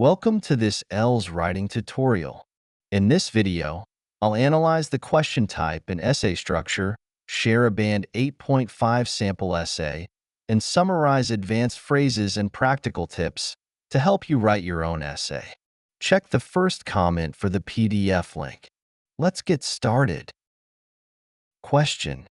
Welcome to this IELTS Writing tutorial. In this video, I'll analyze the question type and essay structure, share a Band 8.5 sample essay, and summarize advanced phrases and practical tips to help you write your own essay. Check the first comment for the PDF link. Let's get started. Question: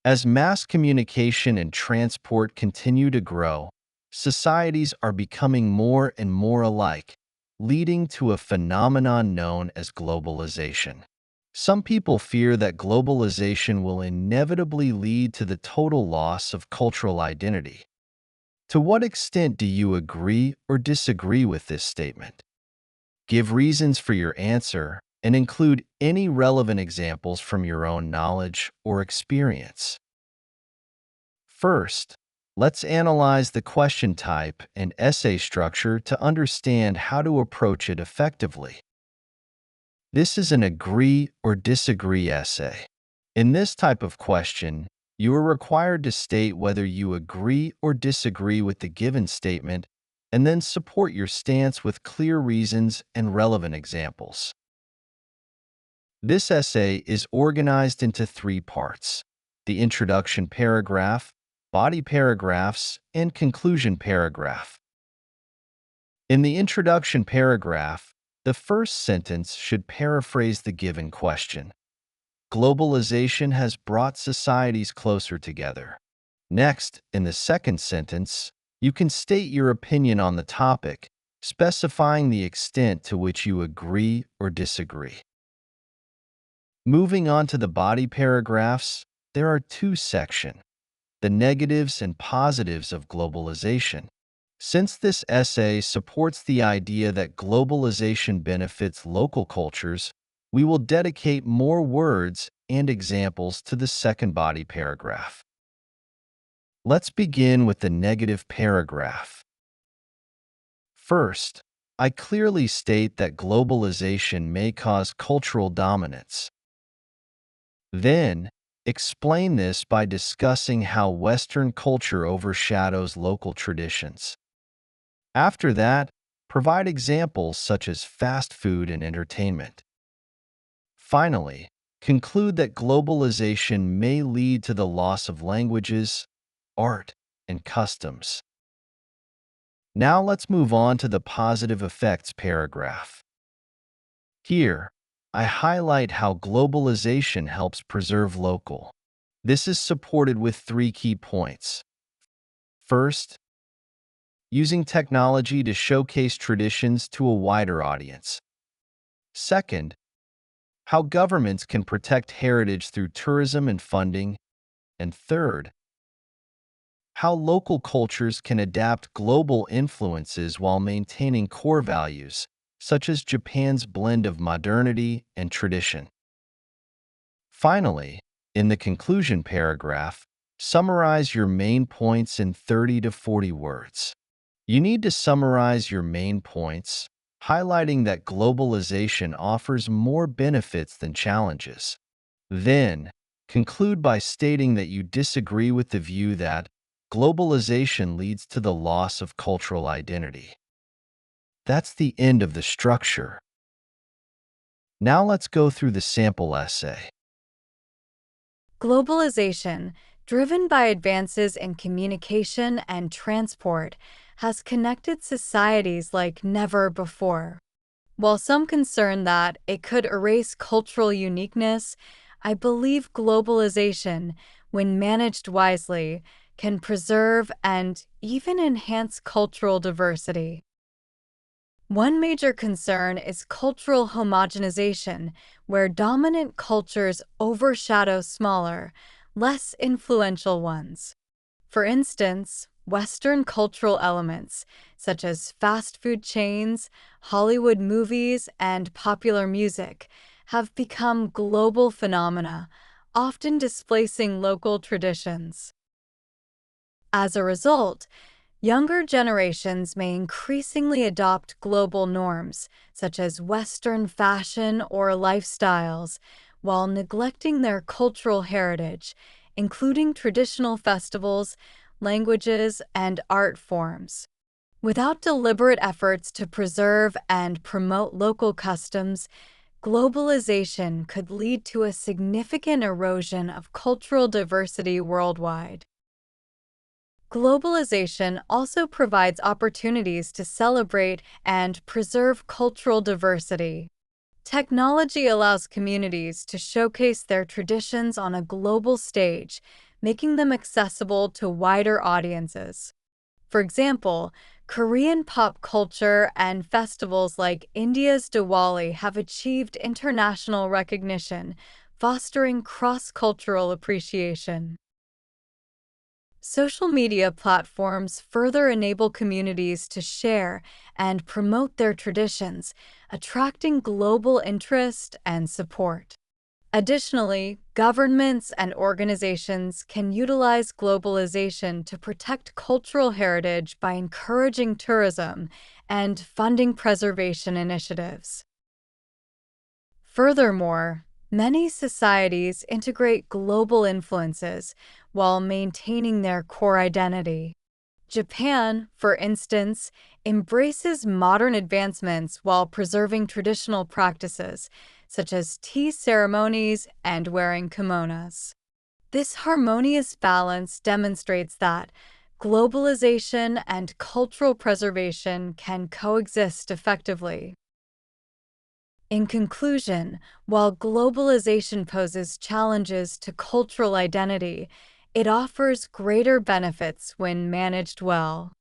as mass communication and transport continue to grow, societies are becoming more and more alike, leading to a phenomenon known as globalization. Some people fear that globalization will inevitably lead to the total loss of cultural identity. To what extent do you agree or disagree with this statement? Give reasons for your answer and include any relevant examples from your own knowledge or experience. First, let's analyze the question type and essay structure to understand how to approach it effectively. This is an agree or disagree essay. In this type of question, you are required to state whether you agree or disagree with the given statement and then support your stance with clear reasons and relevant examples. This essay is organized into 3 parts: the introduction paragraph, body paragraphs, and conclusion paragraph. In the introduction paragraph, the first sentence should paraphrase the given question. Globalization has brought societies closer together. Next, in the second sentence, you can state your opinion on the topic, specifying the extent to which you agree or disagree. Moving on to the body paragraphs, there are 2 sections: the negatives and positives of globalization. Since this essay supports the idea that globalization benefits local cultures, we will dedicate more words and examples to the second body paragraph. Let's begin with the negative paragraph. First, I clearly state that globalization may cause cultural dominance. Then, explain this by discussing how Western culture overshadows local traditions. After that, provide examples such as fast food and entertainment. Finally, conclude that globalization may lead to the loss of languages, art, and customs. Now let's move on to the positive effects paragraph. Here, I highlight how globalization helps preserve local. This is supported with 3 key points. First, using technology to showcase traditions to a wider audience. Second, how governments can protect heritage through tourism and funding. And third, how local cultures can adapt global influences while maintaining core values, such as Japan's blend of modernity and tradition. Finally, in the conclusion paragraph, summarize your main points in 30 to 40 words. You need to summarize your main points, highlighting that globalization offers more benefits than challenges. Then, conclude by stating that you disagree with the view that globalization leads to the loss of cultural identity. That's the end of the structure. Now let's go through the sample essay. Globalization, driven by advances in communication and transport, has connected societies like never before. While some concern that it could erase cultural uniqueness, I believe globalization, when managed wisely, can preserve and even enhance cultural diversity. One major concern is cultural homogenization, where dominant cultures overshadow smaller, less influential ones. For instance, Western cultural elements, such as fast food chains, Hollywood movies, and popular music, have become global phenomena, often displacing local traditions. As a result, younger generations may increasingly adopt global norms, such as Western fashion or lifestyles, while neglecting their cultural heritage, including traditional festivals, languages, and art forms. Without deliberate efforts to preserve and promote local customs, globalization could lead to a significant erosion of cultural diversity worldwide. Globalization also provides opportunities to celebrate and preserve cultural diversity. Technology allows communities to showcase their traditions on a global stage, making them accessible to wider audiences. For example, Korean pop culture and festivals like India's Diwali have achieved international recognition, fostering cross-cultural appreciation. Social media platforms further enable communities to share and promote their traditions, attracting global interest and support. Additionally, governments and organizations can utilize globalization to protect cultural heritage by encouraging tourism and funding preservation initiatives. Furthermore, many societies integrate global influences while maintaining their core identity. Japan, for instance, embraces modern advancements while preserving traditional practices, such as tea ceremonies and wearing kimonos. This harmonious balance demonstrates that globalization and cultural preservation can coexist effectively. In conclusion, while globalization poses challenges to cultural identity, it offers greater benefits when managed well.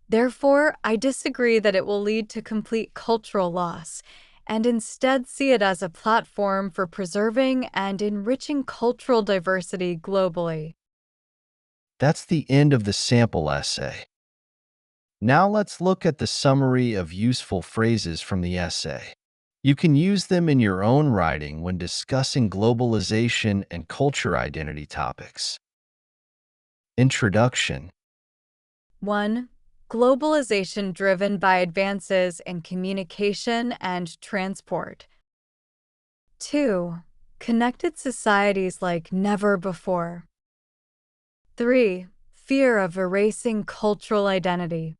Therefore, I disagree that it will lead to complete cultural loss, and instead see it as a platform for preserving and enriching cultural diversity globally. That's the end of the sample essay. Now let's look at the summary of useful phrases from the essay. You can use them in your own writing when discussing globalization and culture identity topics. Introduction. 1. Globalization driven by advances in communication and transport. 2. Connected societies like never before. 3. Fear of erasing cultural identity.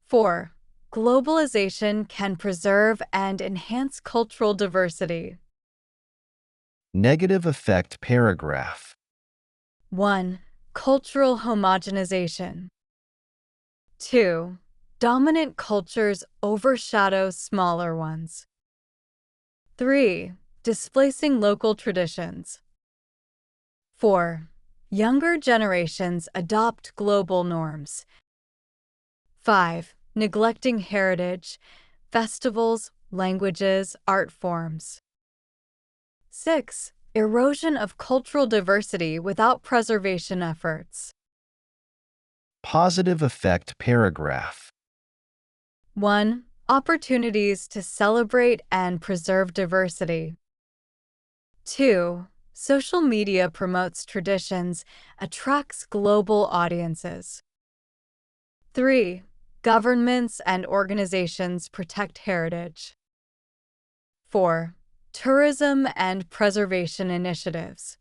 4. Globalization can preserve and enhance cultural diversity. Negative effect paragraph. 1. Cultural homogenization. 2. Dominant cultures overshadow smaller ones. 3. Displacing local traditions. 4. Younger generations adopt global norms. 5. Neglecting heritage, festivals, languages, art forms. 6. Erosion of cultural diversity without preservation efforts. Positive effect paragraph. 1. Opportunities to celebrate and preserve diversity. 2. Social media promotes traditions, attracts global audiences. 3. Governments and organizations protect heritage. 4. Tourism and preservation initiatives.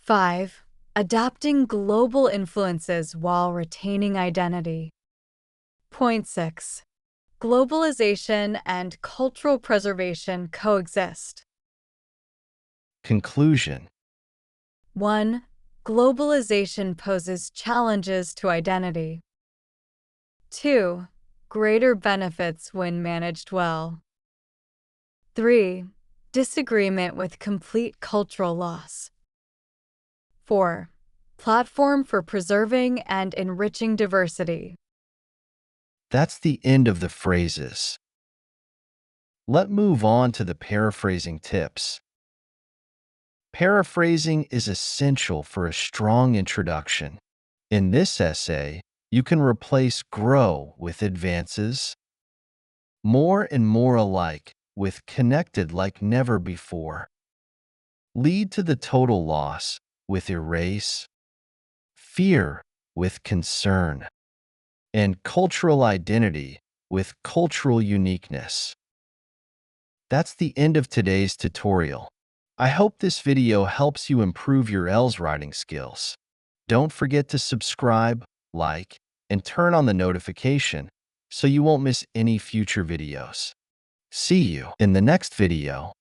5. Adapting global influences while retaining identity. Point 6. Globalization and cultural preservation coexist. Conclusion. 1. Globalization poses challenges to identity. 2. Greater benefits when managed well. 3. Disagreement with complete cultural loss. 4. Platform for preserving and enriching diversity. That's the end of the phrases. Let's move on to the paraphrasing tips. Paraphrasing is essential for a strong introduction. In this essay, you can replace grow with advances, more and more alike with connected like never before, lead to the total loss with erase, fear with concern, and cultural identity with cultural uniqueness. That's the end of today's tutorial. I hope this video helps you improve your IELTS writing skills. Don't forget to subscribe, like, and turn on the notification so you won't miss any future videos. See you in the next video.